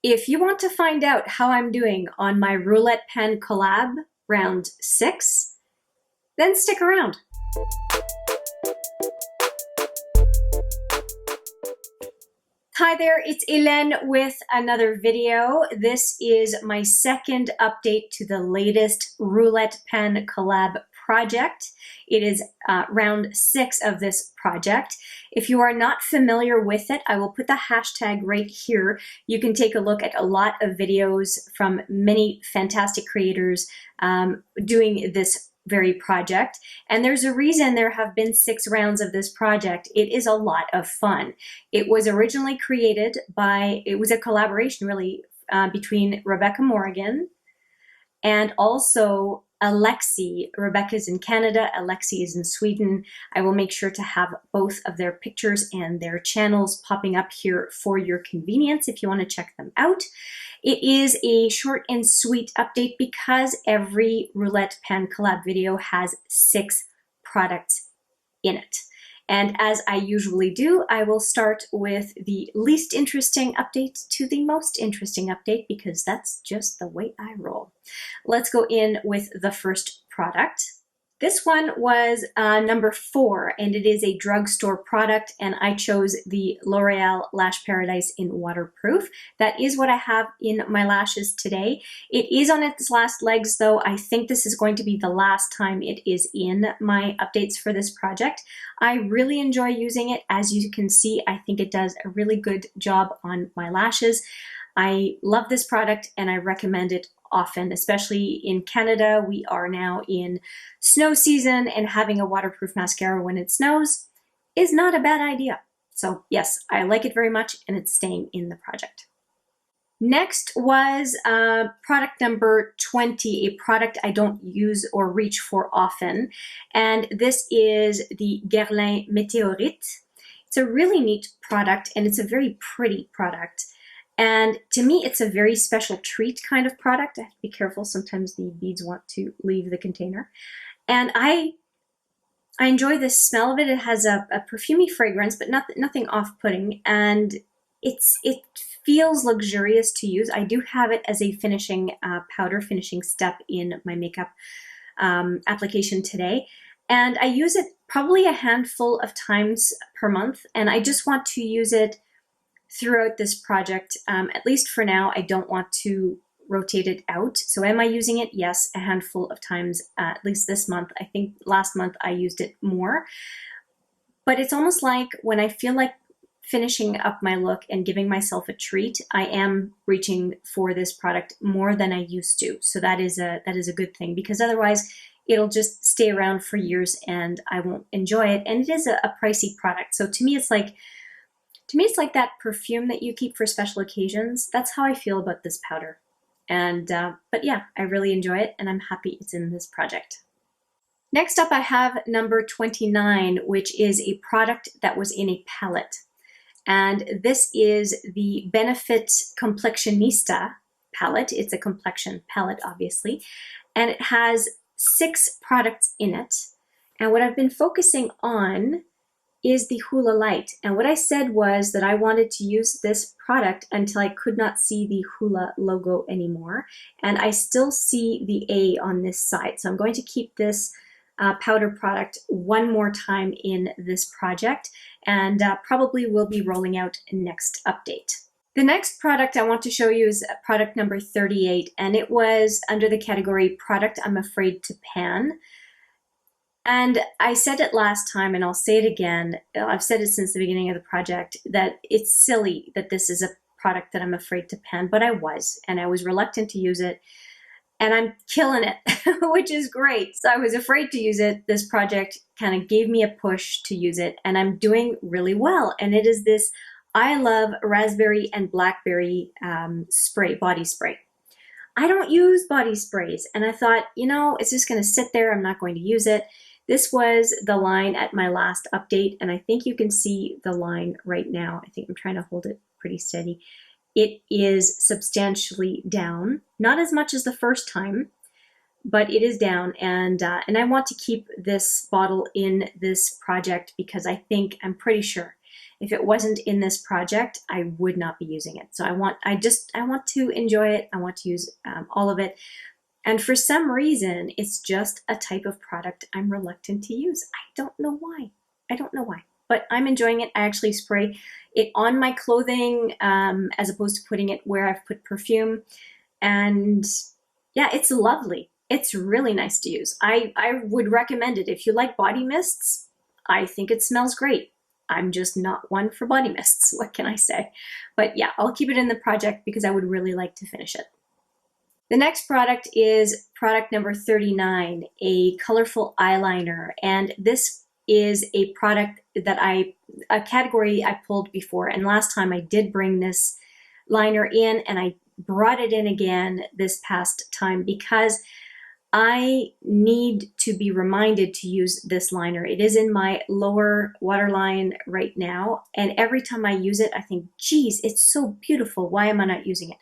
If you want to find out how I'm doing on my roulette pen collab round 6, then stick around. Hi there, it's Hélène with another video. This is my second update to the latest roulette pen collab project. It is round 6 of this project. If you are not familiar with it, I will put the hashtag right here. You can take a look at a lot of videos from many fantastic creators doing this very project. And there's a reason there have been 6 rounds of this project. It is a lot of fun. It was originally created by, it was a collaboration really between Rebecca Morgan and also Alexi. Rebecca's in Canada, Alexi is in Sweden. I will make sure to have both of their pictures and their channels popping up here for your convenience if you want to check them out. It is a short and sweet update because every roulette pen collab video has 6 products in it. And as I usually do, I will start with the least interesting update to the most interesting update because that's just the way I roll. Let's go in with the first product. This one was number 4, and it is a drugstore product, and I chose the L'Oreal Lash Paradise in Waterproof. That is what I have in my lashes today. It is on its last legs, though. I think this is going to be the last time it is in my updates for this project. I really enjoy using it. As you can see, I think it does a really good job on my lashes. I love this product, and I recommend it often, especially in Canada. We are now in snow season, and having a waterproof mascara when it snows is not a bad idea. So yes, I like it very much, and it's staying in the project. Next was product number 20, a product I don't use or reach for often, and this is the Guerlain Méteorites. It's a really neat product, and it's a very pretty product. And to me, it's a very special treat kind of product. I have to be careful. Sometimes the beads want to leave the container. And I enjoy the smell of it. It has a perfumey fragrance, but nothing off-putting. And it feels luxurious to use. I do have it as a finishing powder finishing step in my makeup application today. And I use it probably a handful of times per month. And I just want to use it throughout this project. At least for now, I don't want to rotate it out. So am I using it? Yes, a handful of times, at least this month. I think last month I used it more. But it's almost like when I feel like finishing up my look and giving myself a treat, I am reaching for this product more than I used to. So that is a good thing, because otherwise it'll just stay around for years and I won't enjoy it. And it is a pricey product. So to me, it's like that perfume that you keep for special occasions. That's how I feel about this powder. And but yeah, I really enjoy it, and I'm happy it's in this project. Next up, I have number 29, which is a product that was in a palette. And this is the Benefit Complexionista palette. It's a complexion palette, obviously. And it has 6 products in it. And what I've been focusing on is the Hoola Lite. And what I said was that I wanted to use this product until I could not see the Hoola logo anymore. And I still see the A on this side. So I'm going to keep this powder product one more time in this project, and probably will be rolling out next update. The next product I want to show you is product number 38, and it was under the category Product I'm Afraid to Pan. And I said it last time, and I'll say it again. I've said it since the beginning of the project, that it's silly that this is a product that I'm afraid to pan, but I was reluctant to use it, and I'm killing it, which is great. So I was afraid to use it. This project kind of gave me a push to use it, and I'm doing really well. And it is this I Love Raspberry and Blackberry body spray. I don't use body sprays, and I thought, you know, it's just going to sit there. I'm not going to use it. This was the line at my last update, and I think you can see the line right now. I think I'm trying to hold it pretty steady. It is substantially down, not as much as the first time, but it is down, and I want to keep this bottle in this project because I'm pretty sure If it wasn't in this project, I would not be using it. So I want to enjoy it. I want to use all of it. And for some reason, it's just a type of product I'm reluctant to use. I don't know why. I don't know why, but I'm enjoying it. I actually spray it on my clothing as opposed to putting it where I've put perfume. And yeah, it's lovely. It's really nice to use. I would recommend it. If you like body mists, I think it smells great. I'm just not one for body mists. What can I say? But yeah, I'll keep it in the project because I would really like to finish it. The next product is product number 39, a colorful eyeliner. And this is a product that a category I pulled before. And last time I did bring this liner in, and I brought it in again this past time because I need to be reminded to use this liner. It is in my lower waterline right now. And every time I use it, I think, geez, it's so beautiful. Why am I not using it?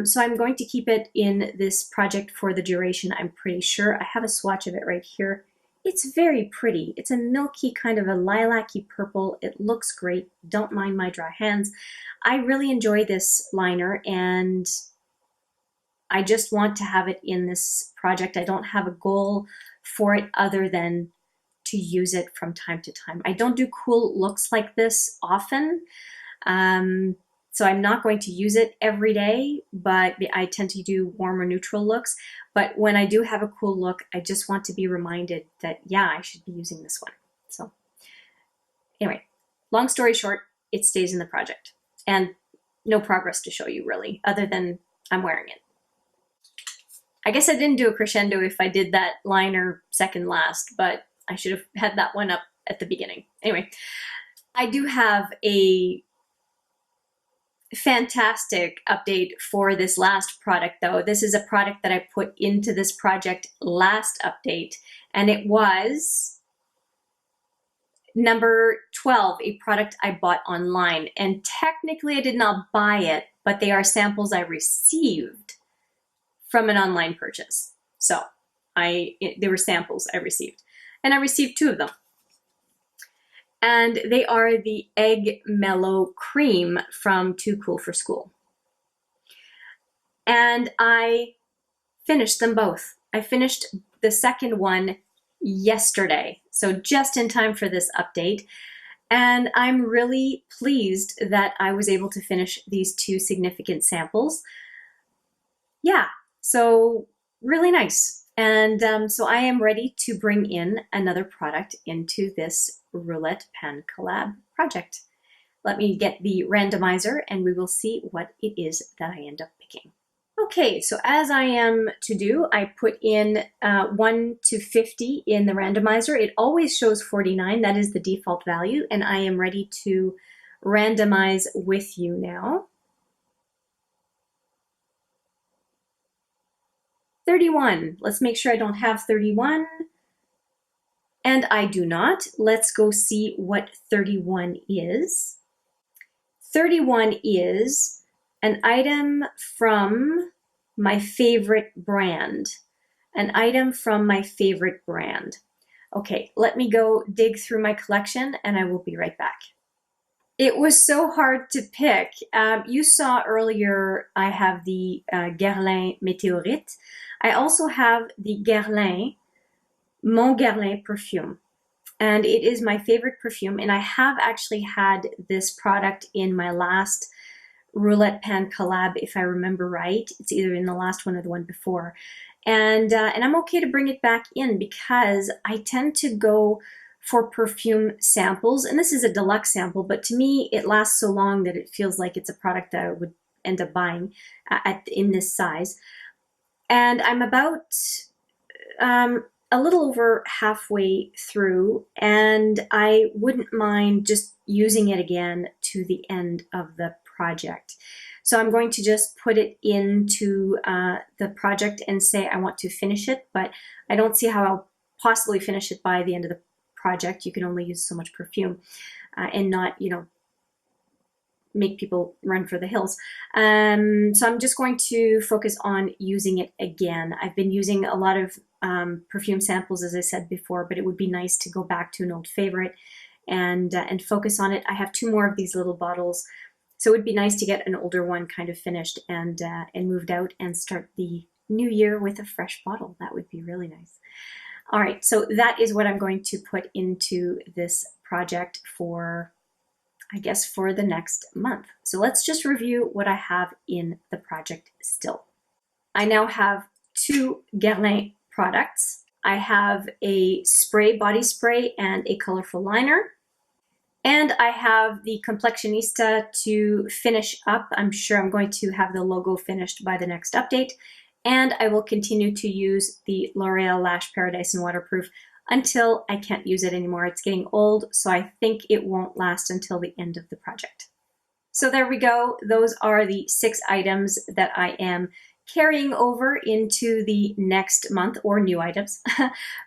So I'm going to keep it in this project for the duration, I'm pretty sure. I have a swatch of it right here. It's very pretty. It's a milky kind of a lilac-y purple. It looks great. Don't mind my dry hands. I really enjoy this liner, and I just want to have it in this project. I don't have a goal for it other than to use it from time to time. I don't do cool looks like this often. So I'm not going to use it every day, but I tend to do warm or neutral looks. But when I do have a cool look, I just want to be reminded that, yeah, I should be using this one. So anyway, long story short, it stays in the project. And no progress to show you really, other than I'm wearing it. I guess I didn't do a crescendo if I did that liner second last, but I should have had that one up at the beginning. Anyway, I do have a fantastic update for this last product though. This is a product that I put into this project last update, and it was number 12, a product I bought online. And technically I did not buy it, but they are samples I received from an online purchase. So they were samples I received, and I received 2 of them. And they are the Egg Mellow Cream from Too Cool for School. And I finished them both. I finished the second one yesterday, so just in time for this update. And I'm really pleased that I was able to finish these 2 significant samples. Yeah, so really nice. And so I am ready to bring in another product into this Roulette Pen Collab project. Let me get the randomizer and we will see what it is that I end up picking. Okay, so as I am to do, I put in 1 to 50 in the randomizer. It always shows 49, that is the default value, and I am ready to randomize with you now. 31. Let's make sure I don't have 31. And I do not. Let's go see what 31 is. 31 is an item from my favorite brand. An item from my favorite brand. Okay, let me go dig through my collection and I will be right back. It was so hard to pick. You saw earlier I have the Guerlain Météorites. I also have the Guerlain, Mon Guerlain perfume. And it is my favorite perfume. And I have actually had this product in my last Roulette Pen collab, if I remember right. It's either in the last one or the one before. And I'm okay to bring it back in because I tend to go for perfume samples. And this is a deluxe sample, but to me, it lasts so long that it feels like it's a product that I would end up buying in this size. And I'm about a little over halfway through, and I wouldn't mind just using it again to the end of the project. So I'm going to just put it into the project and say I want to finish it, but I don't see how I'll possibly finish it by the end of the project. You can only use so much perfume and not, you know, make people run for the hills. So I'm just going to focus on using it again. I've been using a lot of perfume samples, as I said before, but it would be nice to go back to an old favorite and focus on it. I have 2 more of these little bottles, so it would be nice to get an older one kind of finished and moved out and start the new year with a fresh bottle. That would be really nice. All right, so that is what I'm going to put into this project for, I guess, for the next month. So let's just review what I have in the project still. I now have 2 Guerlain products. I have a spray, body spray, and a colorful liner. And I have the Complexionista to finish up. I'm sure I'm going to have the logo finished by the next update. And I will continue to use the L'Oreal Lash Paradise and Waterproof until I can't use it anymore. It's getting old, so I think it won't last until the end of the project. So there we go. Those are the 6 items that I am carrying over into the next month, or new items,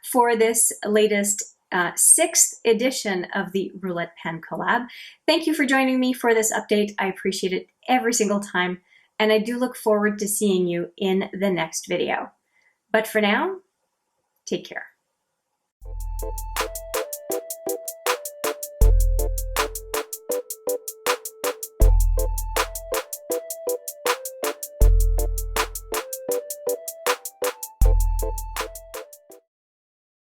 for this latest 6th edition of the Roulette Pen Collab. Thank you for joining me for this update. I appreciate it every single time, and I do look forward to seeing you in the next video. But for now, take care.